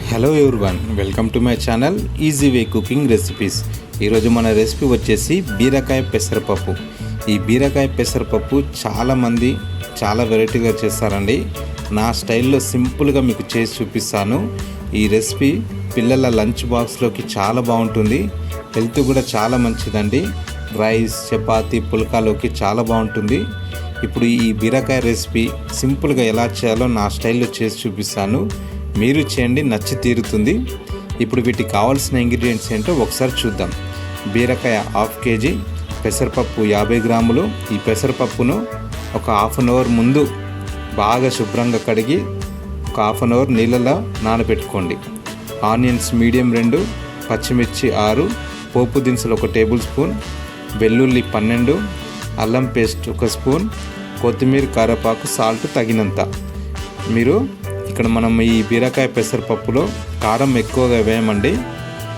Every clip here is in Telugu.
Hello everyone, welcome to my channel easy way cooking recipes. ఈరోజు మన రెసిపీ వచ్చేసి బీరకాయ పెసరపప్పు. ఈ బీరకాయ పెసరపప్పు చాలామంది చాలా వెరైటీగా చేస్తారండి. నా స్టైల్లో సింపుల్గా మీకు చేసి చూపిస్తాను. ఈ రెసిపీ పిల్లల లంచ్ బాక్స్లోకి చాలా బాగుంటుంది, హెల్త్ కూడా చాలా మంచిదండి. రైస్, చపాతీ, పుల్కాలోకి చాలా బాగుంటుంది. ఇప్పుడు ఈ బీరకాయ రెసిపీ సింపుల్గా ఎలా చేయాలో నా స్టైల్లో చేసి చూపిస్తాను. మీరు చేయండి, నచ్చి తీరుతుంది. ఇప్పుడు వీటికి కావాల్సిన ఇంగ్రీడియంట్స్ ఏంటో ఒకసారి చూద్దాం. బీరకాయ 1/2 kg, పెసరపప్పు 50 గ్రాములు. ఈ పెసరపప్పును ఒక 1/2 అవర్ ముందు బాగా శుభ్రంగా కడిగి ఒక 1/2 అవర్ నీళ్ళలో నానబెట్టుకోండి. ఆనియన్స్ మీడియం 2, పచ్చిమిర్చి 6, పోపు దినుసులు 1 టేబుల్ స్పూన్, వెల్లుల్లి 12, అల్లం పేస్ట్ 1 స్పూన్, కొత్తిమీర, కరివేపాకు, సాల్ట్ తగినంత. మీరు ఇక్కడ మనం ఈ బీరకాయ పెసరపప్పులో కారం ఎక్కువగా వేయమండి,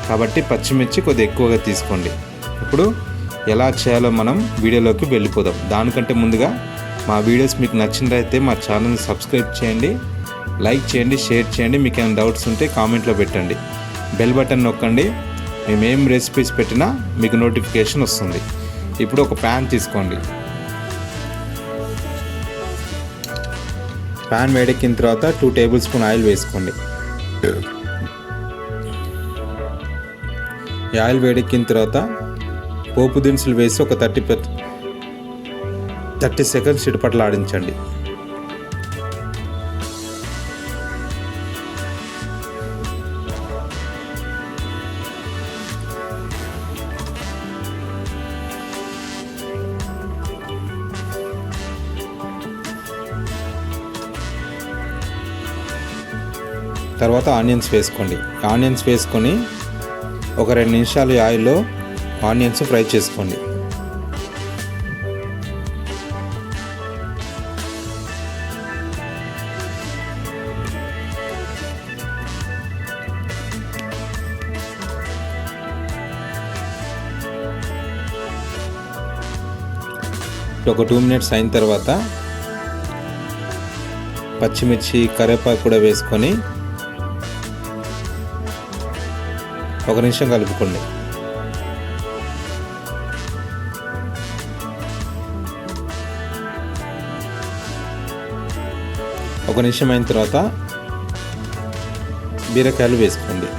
కాబట్టి పచ్చిమిర్చి కొద్దిగా ఎక్కువగా తీసుకోండి. ఇప్పుడు ఎలా చేయాలో మనం వీడియోలోకి వెళ్ళిపోదాం. దానికంటే ముందుగా మా వీడియోస్ మీకు నచ్చినట్లయితే మా ఛానల్ని సబ్స్క్రైబ్ చేయండి, లైక్ చేయండి, షేర్ చేయండి. మీకు ఏమైనా డౌట్స్ ఉంటే కామెంట్లో పెట్టండి. బెల్ బటన్ నొక్కండి. మేమేం రెసిపీస్ పెట్టినా మీకు నోటిఫికేషన్ వస్తుంది. ఇప్పుడు ఒక ప్యాన్ తీసుకోండి. ప్యాన్ వేడెక్కిన తర్వాత 2 టేబుల్ స్పూన్ ఆయిల్ వేసుకోండి. ఈ ఆయిల్ వేడెక్కిన తర్వాత పోపు దినుసులు వేసి ఒక 30 సెకండ్స్ చిటపటలాడించండి. తర్వాత ఆనియన్స్ వేసుకోండి. ఆనియన్స్ వేసుకొని ఒక 2 నిమిషాలు ఈ ఆయిల్లో ఆనియన్స్ ఫ్రై చేసుకోండి. ఒక 2 మినిట్స్ అయిన తర్వాత పచ్చిమిర్చి, కరివేపాకు కూడా వేసుకొని 1 నిమిషం కలుపుకోండి. ఒక నిమిషం అయిన తర్వాత బీరకాయలు వేసుకోండి.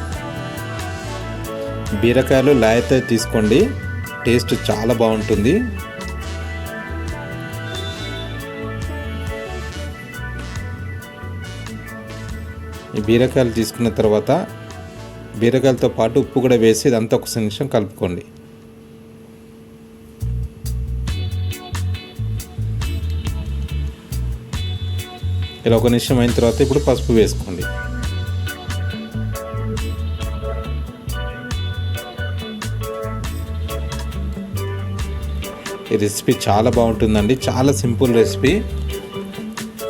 బీరకాయలు లాయతే తీసుకోండి, టేస్ట్ చాలా బాగుంటుంది. ఈ బీరకాయలు తీసుకున్న తర్వాత బీరకాయలతో పాటు ఉప్పు కూడా వేసి ఇదంతా 1 నిమిషం కలుపుకోండి. ఇలా 1 నిమిషం అయిన తర్వాత ఇప్పుడు పసుపు వేసుకోండి. ఈ రెసిపీ చాలా బాగుంటుందండి, చాలా సింపుల్ రెసిపీ.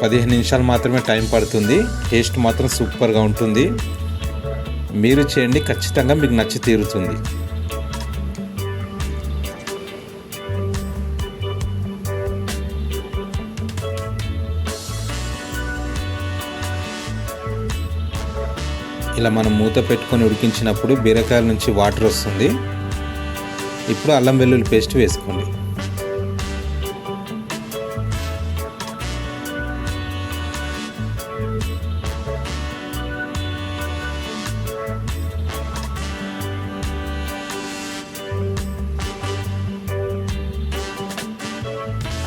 15 నిమిషాలు మాత్రమే టైం పడుతుంది. టేస్ట్ మాత్రం సూపర్గా ఉంటుంది. మీరు చేయండి, ఖచ్చితంగా మీకు నచ్చి తీరుతుంది. ఇలా మనం మూత పెట్టుకొని ఉడికించినప్పుడు బీరకాయల నుంచి వాటర్ వస్తుంది. ఇప్పుడు అల్లం వెల్లుల్లి పేస్ట్ వేసుకోండి.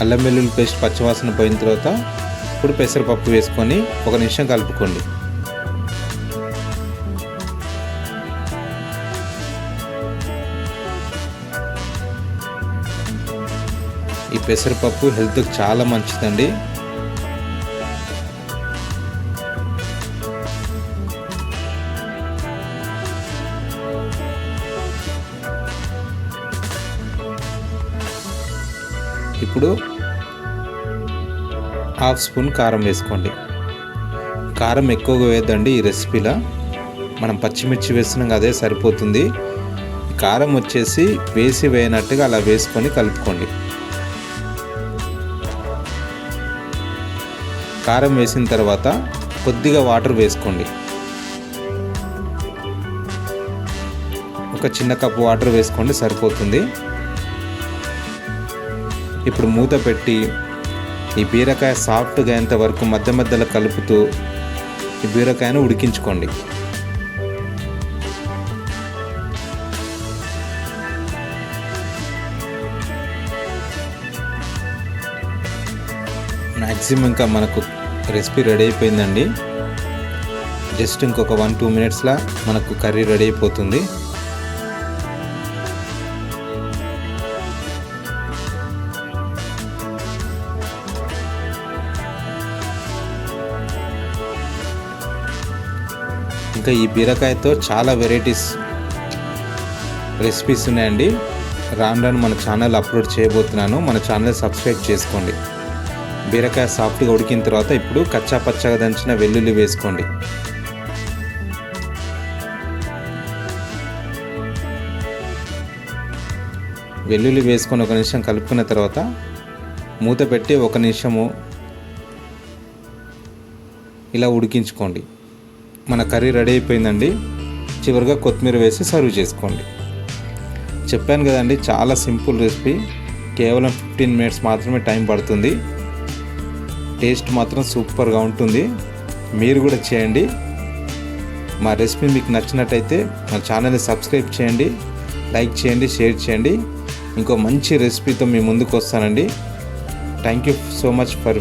అల్లం వెల్లుల్లి పేస్ట్ పచ్చివాసన పోయిన తర్వాత ఇప్పుడు పెసరపప్పు వేసుకొని 1 నిమిషం కలుపుకోండి. ఈ పెసరపప్పు హెల్త్కి చాలా మంచిదండి. ఇప్పుడు 1/2 స్పూన్ కారం వేసుకోండి. కారం ఎక్కువగా వేయద్దండి ఈ రెసిపీలో, మనం పచ్చిమిర్చి వేస్తున్నాం, అదే సరిపోతుంది. కారం వచ్చేసి వేసి వేయనట్టుగా అలా వేసుకొని కలుపుకోండి. కారం వేసిన తర్వాత కొద్దిగా వాటర్ వేసుకోండి. ఒక చిన్న కప్పు వాటర్ వేసుకోండి, సరిపోతుంది. ఇప్పుడు మూత పెట్టి ఈ బీరకాయ సాఫ్ట్గా అయ్యేంత వరకు మధ్య మధ్యలో కలుపుతూ ఈ బీరకాయను ఉడికించుకోండి. మ్యాక్సిమం ఇంకా మనకు రెసిపీ రెడీ అయిపోయిందండి. జస్ట్ ఇంకొక 1-2 మినిట్స్లో మనకు కర్రీ రెడీ అయిపోతుంది. ఇంకా ఈ బీరకాయతో చాలా వెరైటీస్ రెసిపీస్ ఉన్నాయండి. రాను రాను మన ఛానల్ అప్లోడ్ చేయబోతున్నాను. మన ఛానల్ సబ్స్క్రైబ్ చేసుకోండి. బీరకాయ సాఫ్ట్గా ఉడికిన తర్వాత ఇప్పుడు కచ్చా పచ్చగా దంచిన వెల్లుల్లి వేసుకోండి. వెల్లుల్లి వేసుకొని 1 నిమిషం కలుపుకున్న తర్వాత మూత పెట్టి 1 నిమిషము ఇలా ఉడికించుకోండి. మన కర్రీ రెడీ అయిపోయిందండి. చివరిగా కొత్తిమీర వేసి సర్వ్ చేసుకోండి. చెప్పాను కదండి, చాలా సింపుల్ రెసిపీ. కేవలం 15 మినిట్స్ మాత్రమే టైం పడుతుంది. టేస్ట్ మాత్రం సూపర్గా ఉంటుంది. మీరు కూడా చేయండి. మా రెసిపీ మీకు నచ్చినట్టయితే మా ఛానల్ని సబ్స్క్రైబ్ చేయండి, లైక్ చేయండి, షేర్ చేయండి. ఇంకో మంచి రెసిపీతో మీ ముందుకు వస్తానండి. Thank you so much for